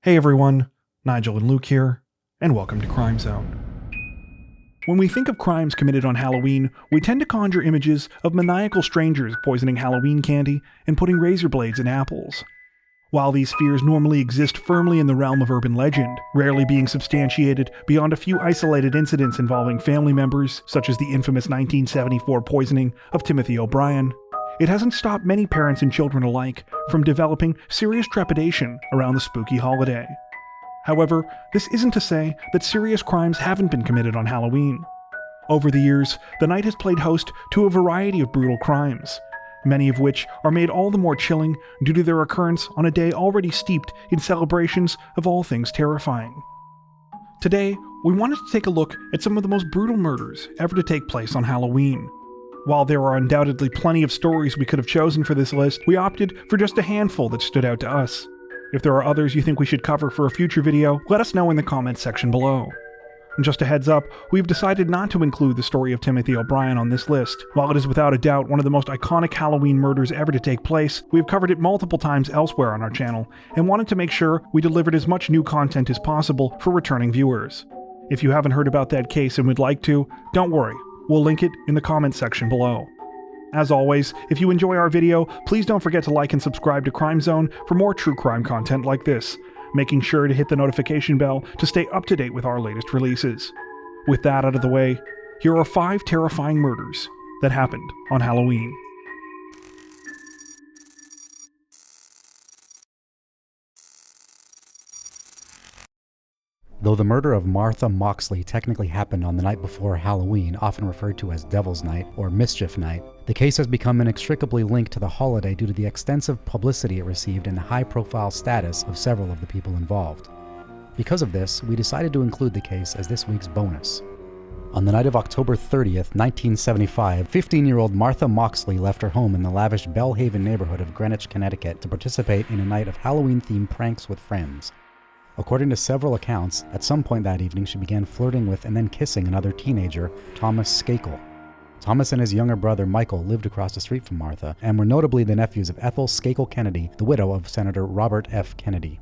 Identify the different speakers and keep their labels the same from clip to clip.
Speaker 1: Hey everyone, Nigel and Luke here, and welcome to Crime Zone. When we think of crimes committed on Halloween, we tend to conjure images of maniacal strangers poisoning Halloween candy and putting razor blades in apples. While these fears normally exist firmly in the realm of urban legend, rarely being substantiated beyond a few isolated incidents involving family members, such as the infamous 1974 poisoning of Timothy O'Brien, it hasn't stopped many parents and children alike from developing serious trepidation around the spooky holiday. However, this isn't to say that serious crimes haven't been committed on Halloween. Over the years, the night has played host to a variety of brutal crimes, many of which are made all the more chilling due to their occurrence on a day already steeped in celebrations of all things terrifying. Today, we wanted to take a look at some of the most brutal murders ever to take place on Halloween. While there are undoubtedly plenty of stories we could have chosen for this list, we opted for just a handful that stood out to us. If there are others you think we should cover for a future video, let us know in the comments section below. And just a heads up, we've decided not to include the story of Timothy O'Brien on this list. While it is without a doubt one of the most iconic Halloween murders ever to take place, we've covered it multiple times elsewhere on our channel, and wanted to make sure we delivered as much new content as possible for returning viewers. If you haven't heard about that case and would like to, don't worry. We'll link it in the comments section below. As always, if you enjoy our video, please don't forget to like and subscribe to Crime Zone for more true crime content like this, making sure to hit the notification bell to stay up to date with our latest releases. With that out of the way, here are 5 terrifying murders that happened on Halloween.
Speaker 2: Though the murder of Martha Moxley technically happened on the night before Halloween, often referred to as Devil's Night or Mischief Night, the case has become inextricably linked to the holiday due to the extensive publicity it received and the high-profile status of several of the people involved. Because of this, we decided to include the case as this week's bonus. On the night of October 30th, 1975, 15-year-old Martha Moxley left her home in the lavish Bellhaven neighborhood of Greenwich, Connecticut to participate in a night of Halloween-themed pranks with friends. According to several accounts, at some point that evening she began flirting with and then kissing another teenager, Thomas Skakel. Thomas and his younger brother Michael lived across the street from Martha and were notably the nephews of Ethel Skakel Kennedy, the widow of Senator Robert F. Kennedy.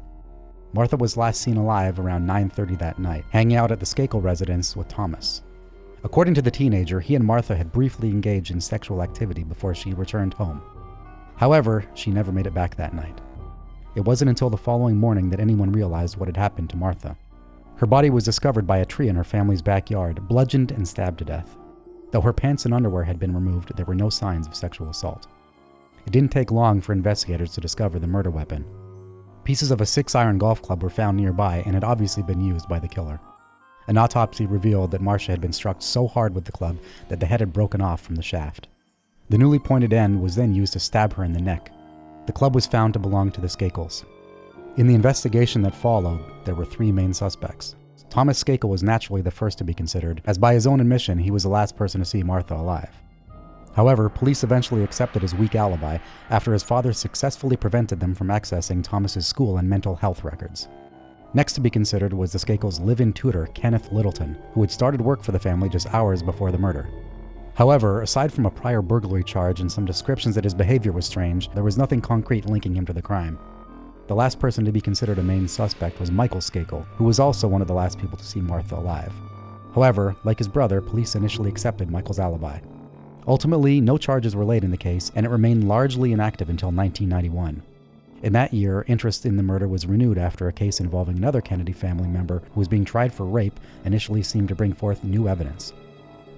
Speaker 2: Martha was last seen alive around 9:30 that night, hanging out at the Skakel residence with Thomas. According to the teenager, he and Martha had briefly engaged in sexual activity before she returned home. However, she never made it back that night. It wasn't until the following morning that anyone realized what had happened to Martha. Her body was discovered by a tree in her family's backyard, bludgeoned and stabbed to death. Though her pants and underwear had been removed, there were no signs of sexual assault. It didn't take long for investigators to discover the murder weapon. Pieces of a 6-iron golf club were found nearby and had obviously been used by the killer. An autopsy revealed that Marcia had been struck so hard with the club that the head had broken off from the shaft. The newly pointed end was then used to stab her in the neck. The club was found to belong to the Skakels. In the investigation that followed, there were 3 main suspects. Thomas Skakel was naturally the first to be considered, as by his own admission he was the last person to see Martha alive. However, police eventually accepted his weak alibi after his father successfully prevented them from accessing Thomas's school and mental health records. Next to be considered was the Skakels' live-in tutor, Kenneth Littleton, who had started work for the family just hours before the murder. However, aside from a prior burglary charge and some descriptions that his behavior was strange, there was nothing concrete linking him to the crime. The last person to be considered a main suspect was Michael Skakel, who was also one of the last people to see Martha alive. However, like his brother, police initially accepted Michael's alibi. Ultimately, no charges were laid in the case, and it remained largely inactive until 1991. In that year, interest in the murder was renewed after a case involving another Kennedy family member who was being tried for rape initially seemed to bring forth new evidence.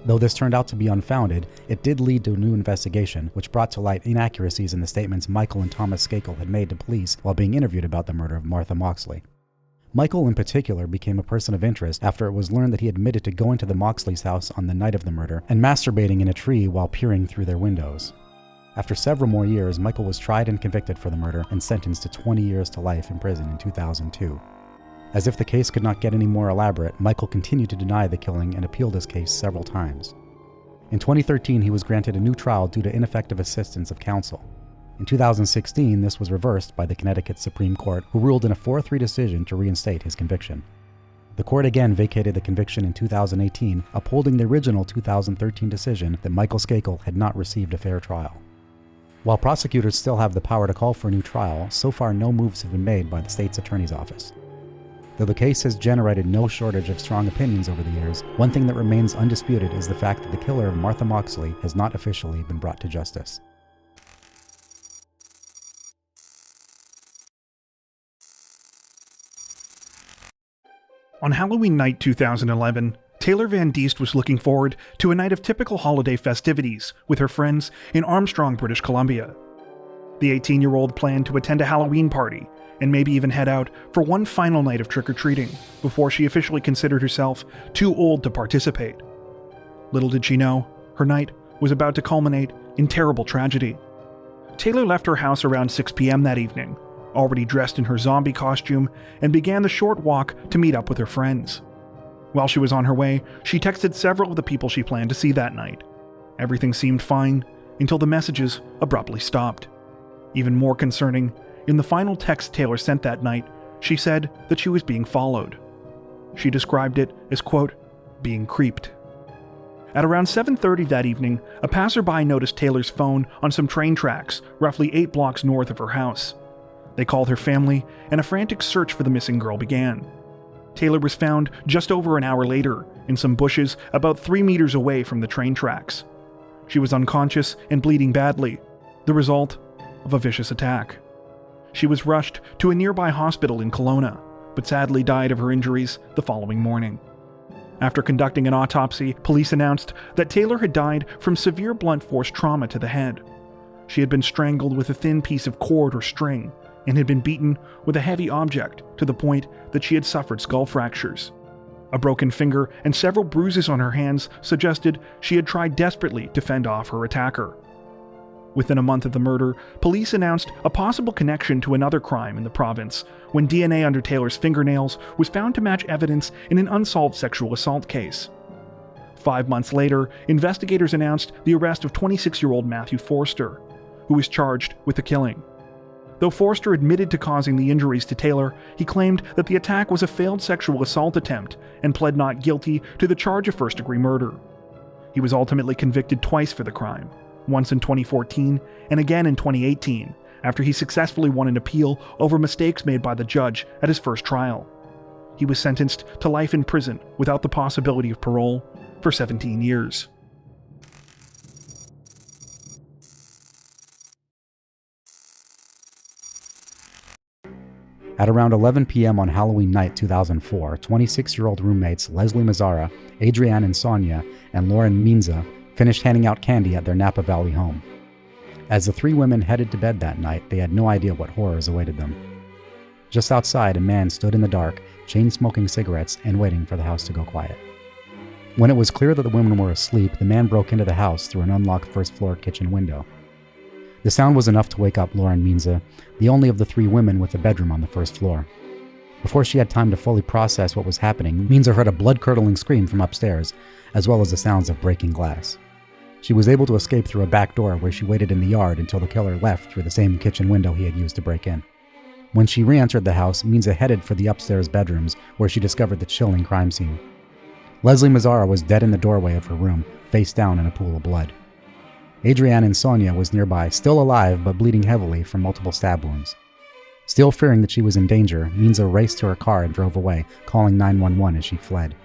Speaker 2: Though this turned out to be unfounded, it did lead to a new investigation, which brought to light inaccuracies in the statements Michael and Thomas Skakel had made to police while being interviewed about the murder of Martha Moxley. Michael in particular became a person of interest after it was learned that he admitted to going to the Moxleys' house on the night of the murder and masturbating in a tree while peering through their windows. After several more years, Michael was tried and convicted for the murder and sentenced to 20 years to life in prison in 2002. As if the case could not get any more elaborate, Michael continued to deny the killing and appealed his case several times. In 2013, he was granted a new trial due to ineffective assistance of counsel. In 2016, this was reversed by the Connecticut Supreme Court, who ruled in a 4-3 decision to reinstate his conviction. The court again vacated the conviction in 2018, upholding the original 2013 decision that Michael Skakel had not received a fair trial. While prosecutors still have the power to call for a new trial, so far no moves have been made by the state's attorney's office. Though the case has generated no shortage of strong opinions over the years, one thing that remains undisputed is the fact that the killer of Martha Moxley has not officially been brought to justice.
Speaker 1: On Halloween night 2011, Taylor Van Diest was looking forward to a night of typical holiday festivities with her friends in Armstrong, British Columbia. The 18-year-old planned to attend a Halloween party and maybe even head out for one final night of trick-or-treating before she officially considered herself too old to participate. Little did she know, her night was about to culminate in terrible tragedy. Taylor left her house around 6 p.m. that evening, already dressed in her zombie costume, and began the short walk to meet up with her friends. While she was on her way, she texted several of the people she planned to see that night. Everything seemed fine until the messages abruptly stopped. Even more concerning, in the final text Taylor sent that night, she said that she was being followed. She described it as, quote, being creeped. At around 7:30 that evening, a passerby noticed Taylor's phone on some train tracks roughly 8 blocks north of her house. They called her family, and a frantic search for the missing girl began. Taylor was found just over an hour later in some bushes about 3 meters away from the train tracks. She was unconscious and bleeding badly, the result of a vicious attack. She was rushed to a nearby hospital in Kelowna, but sadly died of her injuries the following morning. After conducting an autopsy, police announced that Taylor had died from severe blunt force trauma to the head. She had been strangled with a thin piece of cord or string, and had been beaten with a heavy object to the point that she had suffered skull fractures. A broken finger and several bruises on her hands suggested she had tried desperately to fend off her attacker. Within a month of the murder, police announced a possible connection to another crime in the province when DNA under Taylor's fingernails was found to match evidence in an unsolved sexual assault case. 5 months later, investigators announced the arrest of 26-year-old Matthew Forster, who was charged with the killing. Though Forster admitted to causing the injuries to Taylor, he claimed that the attack was a failed sexual assault attempt and pled not guilty to the charge of first-degree murder. He was ultimately convicted twice for the crime, once in 2014 and again in 2018, after he successfully won an appeal over mistakes made by the judge at his first trial. He was sentenced to life in prison without the possibility of parole for 17 years.
Speaker 2: At around 11 p.m. on Halloween night 2004, 26-year-old roommates Leslie Mazzara, Adrienne Insomnia, and Lauren Minza finished handing out candy at their Napa Valley home. As the 3 women headed to bed that night, they had no idea what horrors awaited them. Just outside, a man stood in the dark, chain-smoking cigarettes and waiting for the house to go quiet. When it was clear that the women were asleep, the man broke into the house through an unlocked first-floor kitchen window. The sound was enough to wake up Lauren Minza, the only of the 3 women with a bedroom on the first floor. Before she had time to fully process what was happening, Minza heard a blood-curdling scream from upstairs, as well as the sounds of breaking glass. She was able to escape through a back door where she waited in the yard until the killer left through the same kitchen window he had used to break in. When she re-entered the house, Minza headed for the upstairs bedrooms, where she discovered the chilling crime scene. Leslie Mazzara was dead in the doorway of her room, face down in a pool of blood. Adrienne Insomnia was nearby, still alive but bleeding heavily from multiple stab wounds. Still fearing that she was in danger, Minza raced to her car and drove away, calling 911 as she fled.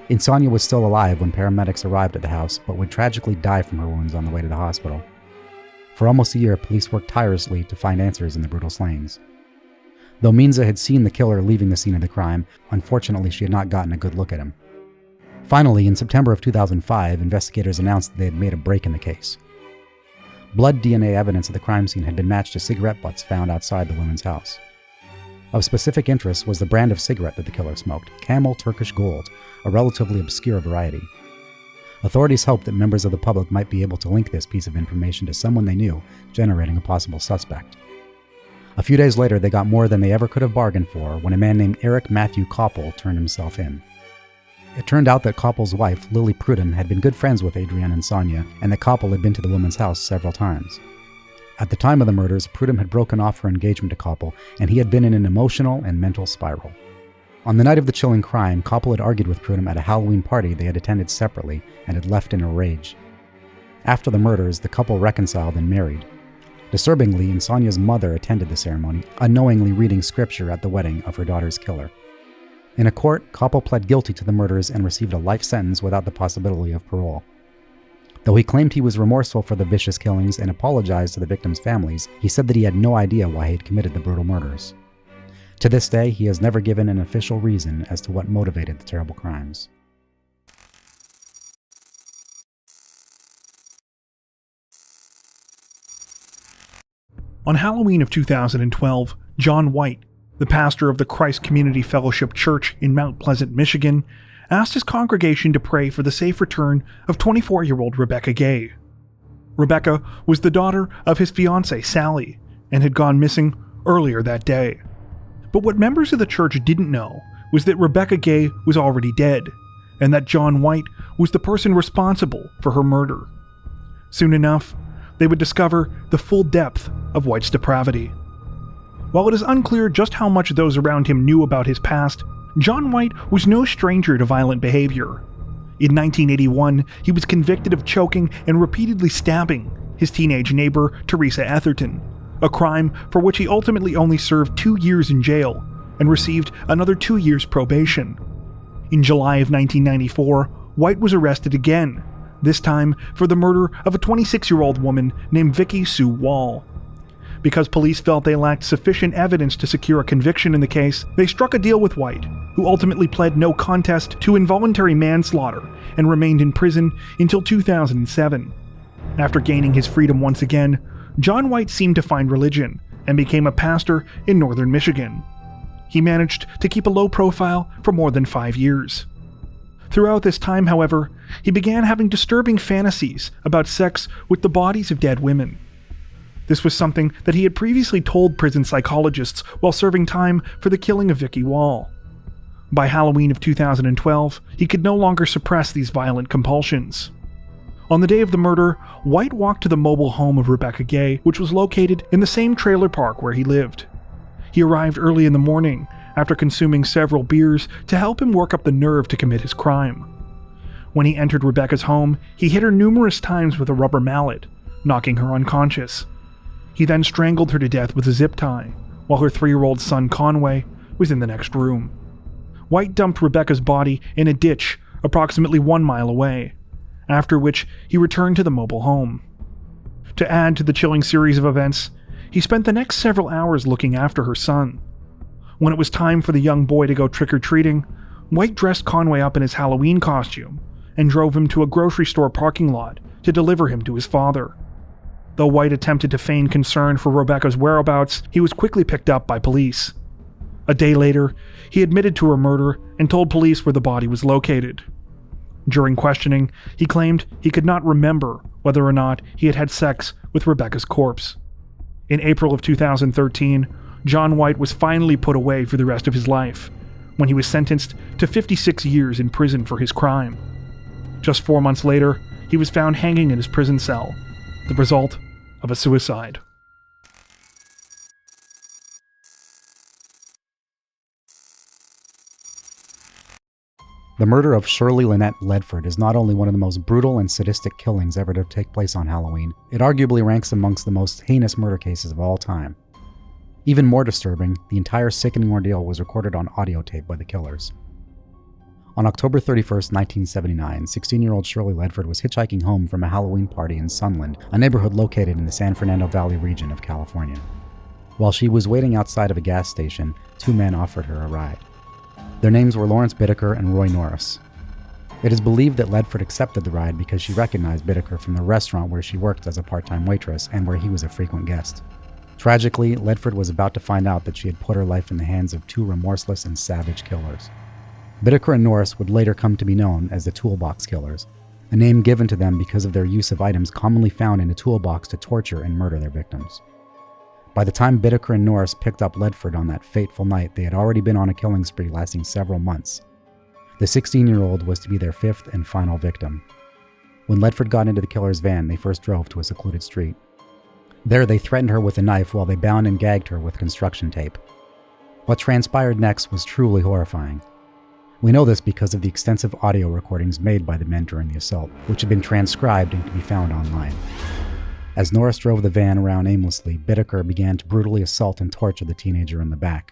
Speaker 2: Insomnia was still alive when paramedics arrived at the house, but would tragically die from her wounds on the way to the hospital. For almost a year, police worked tirelessly to find answers in the brutal slayings. Though Minza had seen the killer leaving the scene of the crime, unfortunately she had not gotten a good look at him. Finally, in September of 2005, investigators announced that they had made a break in the case. Blood DNA evidence of the crime scene had been matched to cigarette butts found outside the woman's house. Of specific interest was the brand of cigarette that the killer smoked, Camel Turkish Gold, a relatively obscure variety. Authorities hoped that members of the public might be able to link this piece of information to someone they knew, generating a possible suspect. A few days later, they got more than they ever could have bargained for when a man named Eric Matthew Koppel turned himself in. It turned out that Koppel's wife, Lily Prudhomme, had been good friends with Adrienne Insomnia, and that Koppel had been to the woman's house several times. At the time of the murders, Prudhomme had broken off her engagement to Koppel, and he had been in an emotional and mental spiral. On the night of the chilling crime, Koppel had argued with Prudhomme at a Halloween party they had attended separately and had left in a rage. After the murders, the couple reconciled and married. Disturbingly, Insomnia's mother attended the ceremony, unknowingly reading scripture at the wedding of her daughter's killer. In a court, Koppel pled guilty to the murders and received a life sentence without the possibility of parole. Though he claimed he was remorseful for the vicious killings and apologized to the victims' families, he said that he had no idea why he had committed the brutal murders. To this day, he has never given an official reason as to what motivated the terrible crimes.
Speaker 1: On Halloween of 2012, John White, the pastor of the Christ Community Fellowship Church in Mount Pleasant, Michigan, asked his congregation to pray for the safe return of 24-year-old Rebecca Gay. Rebecca was the daughter of his fiancée, Sally, and had gone missing earlier that day. But what members of the church didn't know was that Rebecca Gay was already dead, and that John White was the person responsible for her murder. Soon enough, they would discover the full depth of White's depravity. While it is unclear just how much those around him knew about his past, John White was no stranger to violent behavior. In 1981, he was convicted of choking and repeatedly stabbing his teenage neighbor, Teresa Etherton, a crime for which he ultimately only served 2 years in jail and received another 2 years probation. In July of 1994, White was arrested again, this time for the murder of a 26-year-old woman named Vicky Sue Wall. Because police felt they lacked sufficient evidence to secure a conviction in the case, they struck a deal with White, who ultimately pled no contest to involuntary manslaughter and remained in prison until 2007. After gaining his freedom once again, John White seemed to find religion and became a pastor in northern Michigan. He managed to keep a low profile for more than 5 years. Throughout this time, however, he began having disturbing fantasies about sex with the bodies of dead women. This was something that he had previously told prison psychologists while serving time for the killing of Vicky Wall. By Halloween of 2012, he could no longer suppress these violent compulsions. On the day of the murder, White walked to the mobile home of Rebecca Gay, which was located in the same trailer park where he lived. He arrived early in the morning, after consuming several beers to help him work up the nerve to commit his crime. When he entered Rebecca's home, he hit her numerous times with a rubber mallet, knocking her unconscious. He then strangled her to death with a zip tie, while her 3-year-old son Conway was in the next room. White dumped Rebecca's body in a ditch approximately 1 mile away, after which he returned to the mobile home. To add to the chilling series of events, he spent the next several hours looking after her son. When it was time for the young boy to go trick-or-treating, White dressed Conway up in his Halloween costume and drove him to a grocery store parking lot to deliver him to his father. Though White attempted to feign concern for Rebecca's whereabouts, he was quickly picked up by police. A day later, he admitted to her murder and told police where the body was located. During questioning, he claimed he could not remember whether or not he had had sex with Rebecca's corpse. In April of 2013, John White was finally put away for the rest of his life, when he was sentenced to 56 years in prison for his crime. Just 4 months later, he was found hanging in his prison cell, the result of a suicide.
Speaker 2: The murder of Shirley Lynette Ledford is not only one of the most brutal and sadistic killings ever to take place on Halloween, it arguably ranks amongst the most heinous murder cases of all time. Even more disturbing, the entire sickening ordeal was recorded on audio tape by the killers. On October 31, 1979, 16-year-old Shirley Ledford was hitchhiking home from a Halloween party in Sunland, a neighborhood located in the San Fernando Valley region of California. While she was waiting outside of a gas station, 2 men offered her a ride. Their names were Lawrence Bittaker and Roy Norris. It is believed that Ledford accepted the ride because she recognized Bittaker from the restaurant where she worked as a part-time waitress and where he was a frequent guest. Tragically, Ledford was about to find out that she had put her life in the hands of 2 remorseless and savage killers. Bittaker and Norris would later come to be known as the Toolbox Killers, a name given to them because of their use of items commonly found in a toolbox to torture and murder their victims. By the time Bittaker and Norris picked up Ledford on that fateful night, they had already been on a killing spree lasting several months. The 16-year-old was to be their 5th and final victim. When Ledford got into the killer's van, they first drove to a secluded street. There, they threatened her with a knife while they bound and gagged her with construction tape. What transpired next was truly horrifying. We know this because of the extensive audio recordings made by the men during the assault, which have been transcribed and can be found online. As Norris drove the van around aimlessly, Bittaker began to brutally assault and torture the teenager in the back.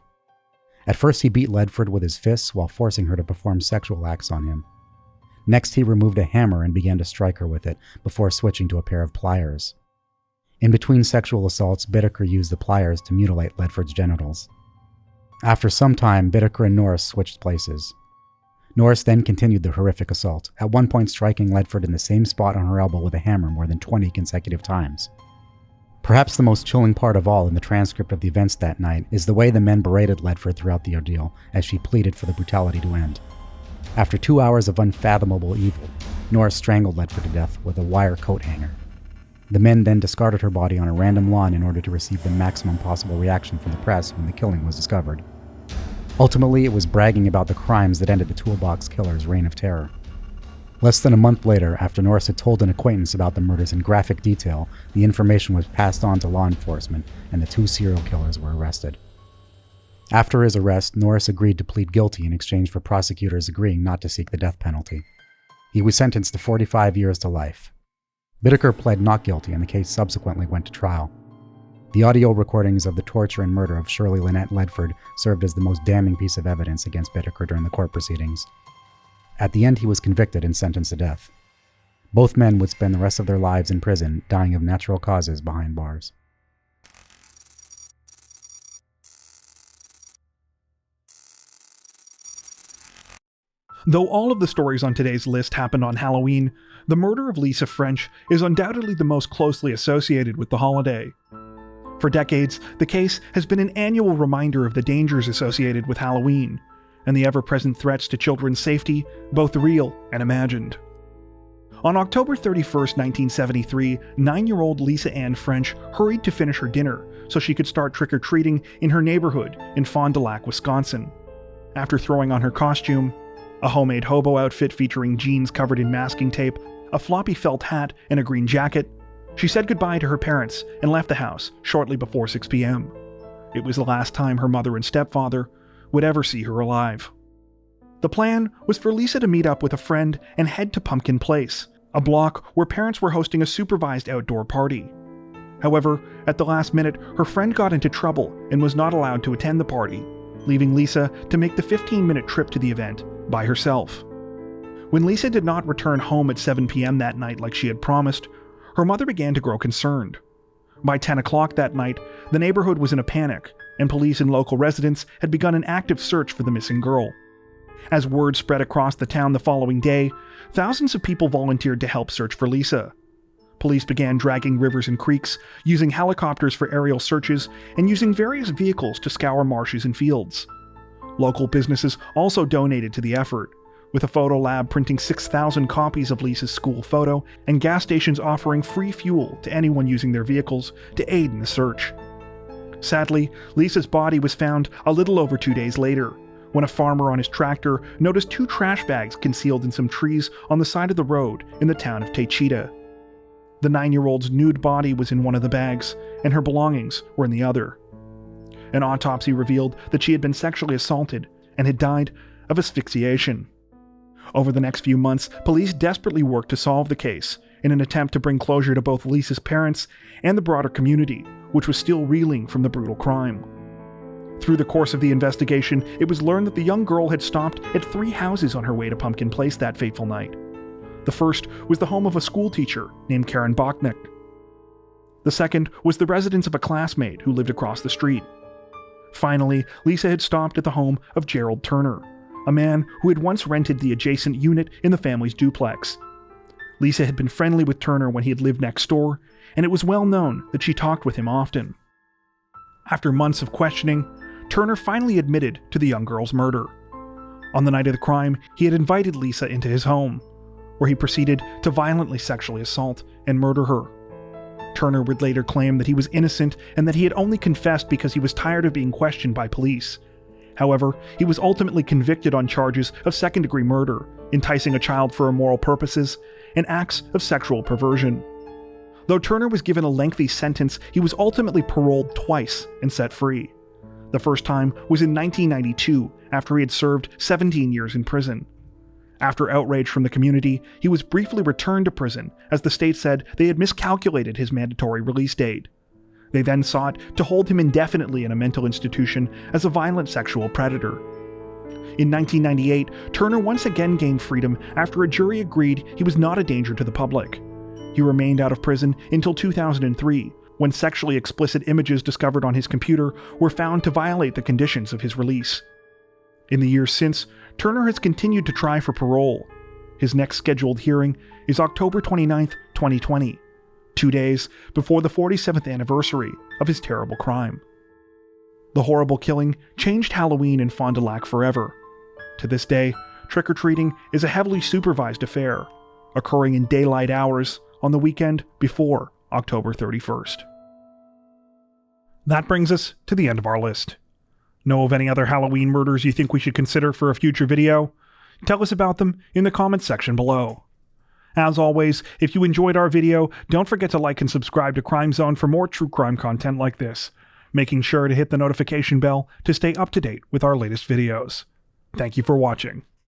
Speaker 2: At first, he beat Ledford with his fists while forcing her to perform sexual acts on him. Next, he removed a hammer and began to strike her with it, before switching to a pair of pliers. In between sexual assaults, Bittaker used the pliers to mutilate Ledford's genitals. After some time, Bittaker and Norris switched places. Norris then continued the horrific assault, at one point striking Ledford in the same spot on her elbow with a hammer more than 20 consecutive times. Perhaps the most chilling part of all in the transcript of the events that night is the way the men berated Ledford throughout the ordeal as she pleaded for the brutality to end. After 2 hours of unfathomable evil, Norris strangled Ledford to death with a wire coat hanger. The men then discarded her body on a random lawn in order to receive the maximum possible reaction from the press when the killing was discovered. Ultimately, it was bragging about the crimes that ended the Toolbox killer's reign of terror. Less than a month later, after Norris had told an acquaintance about the murders in graphic detail, the information was passed on to law enforcement, and the 2 serial killers were arrested. After his arrest, Norris agreed to plead guilty in exchange for prosecutors agreeing not to seek the death penalty. He was sentenced to 45 years to life. Bittaker pled not guilty, and the case subsequently went to trial. The audio recordings of the torture and murder of Shirley Lynette Ledford served as the most damning piece of evidence against Bittaker during the court proceedings. At the end, he was convicted and sentenced to death. Both men would spend the rest of their lives in prison, dying of natural causes behind bars.
Speaker 1: Though all of the stories on today's list happened on Halloween, the murder of Lisa French is undoubtedly the most closely associated with the holiday. For decades, the case has been an annual reminder of the dangers associated with Halloween, and the ever-present threats to children's safety, both real and imagined. On October 31st, 1973, 9-year-old Lisa Ann French hurried to finish her dinner so she could start trick-or-treating in her neighborhood in Fond du Lac, Wisconsin. After throwing on her costume, a homemade hobo outfit featuring jeans covered in masking tape, a floppy felt hat, and a green jacket, she said goodbye to her parents and left the house shortly before 6 p.m. It was the last time her mother and stepfather would ever see her alive. The plan was for Lisa to meet up with a friend and head to Pumpkin Place, a block where parents were hosting a supervised outdoor party. However, at the last minute, her friend got into trouble and was not allowed to attend the party, leaving Lisa to make the 15-minute trip to the event by herself. When Lisa did not return home at 7 p.m. that night like she had promised, her mother began to grow concerned. By 10 o'clock that night, the neighborhood was in a panic, and police and local residents had begun an active search for the missing girl. As word spread across the town the following day, thousands of people volunteered to help search for Lisa. Police began dragging rivers and creeks, using helicopters for aerial searches, and using various vehicles to scour marshes and fields. Local businesses also donated to the effort, with a photo lab printing 6,000 copies of Lisa's school photo and gas stations offering free fuel to anyone using their vehicles to aid in the search. Sadly, Lisa's body was found a little over 2 days later, when a farmer on his tractor noticed 2 trash bags concealed in some trees on the side of the road in the town of Taycheedah. The 9-year-old's nude body was in one of the bags, and her belongings were in the other. An autopsy revealed that she had been sexually assaulted and had died of asphyxiation. Over the next few months, police desperately worked to solve the case in an attempt to bring closure to both Lisa's parents and the broader community, which was still reeling from the brutal crime. Through the course of the investigation, it was learned that the young girl had stopped at 3 houses on her way to Pumpkin Place that fateful night. The first was the home of a school teacher named Karen Bachnick. The second was the residence of a classmate who lived across the street. Finally, Lisa had stopped at the home of Gerald Turner, a man who had once rented the adjacent unit in the family's duplex. Lisa had been friendly with Turner when he had lived next door, and it was well known that she talked with him often. After months of questioning, Turner finally admitted to the young girl's murder. On the night of the crime, he had invited Lisa into his home, where he proceeded to violently sexually assault and murder her. Turner would later claim that he was innocent and that he had only confessed because he was tired of being questioned by police. However, he was ultimately convicted on charges of second-degree murder, enticing a child for immoral purposes, and acts of sexual perversion. Though Turner was given a lengthy sentence, he was ultimately paroled twice and set free. The first time was in 1992, after he had served 17 years in prison. After outrage from the community, he was briefly returned to prison, as the state said they had miscalculated his mandatory release date. They then sought to hold him indefinitely in a mental institution as a violent sexual predator. In 1998, Turner once again gained freedom after a jury agreed he was not a danger to the public. He remained out of prison until 2003, when sexually explicit images discovered on his computer were found to violate the conditions of his release. In the years since, Turner has continued to try for parole. His next scheduled hearing is October 29, 2020, 2 days before the 47th anniversary of his terrible crime. The horrible killing changed Halloween in Fond du Lac forever. To this day, trick-or-treating is a heavily supervised affair, occurring in daylight hours on the weekend before October 31st. That brings us to the end of our list. Know of any other Halloween murders you think we should consider for a future video? Tell us about them in the comments section below. As always, if you enjoyed our video, don't forget to like and subscribe to Crime Zone for more true crime content like this, making sure to hit the notification bell to stay up to date with our latest videos. Thank you for watching.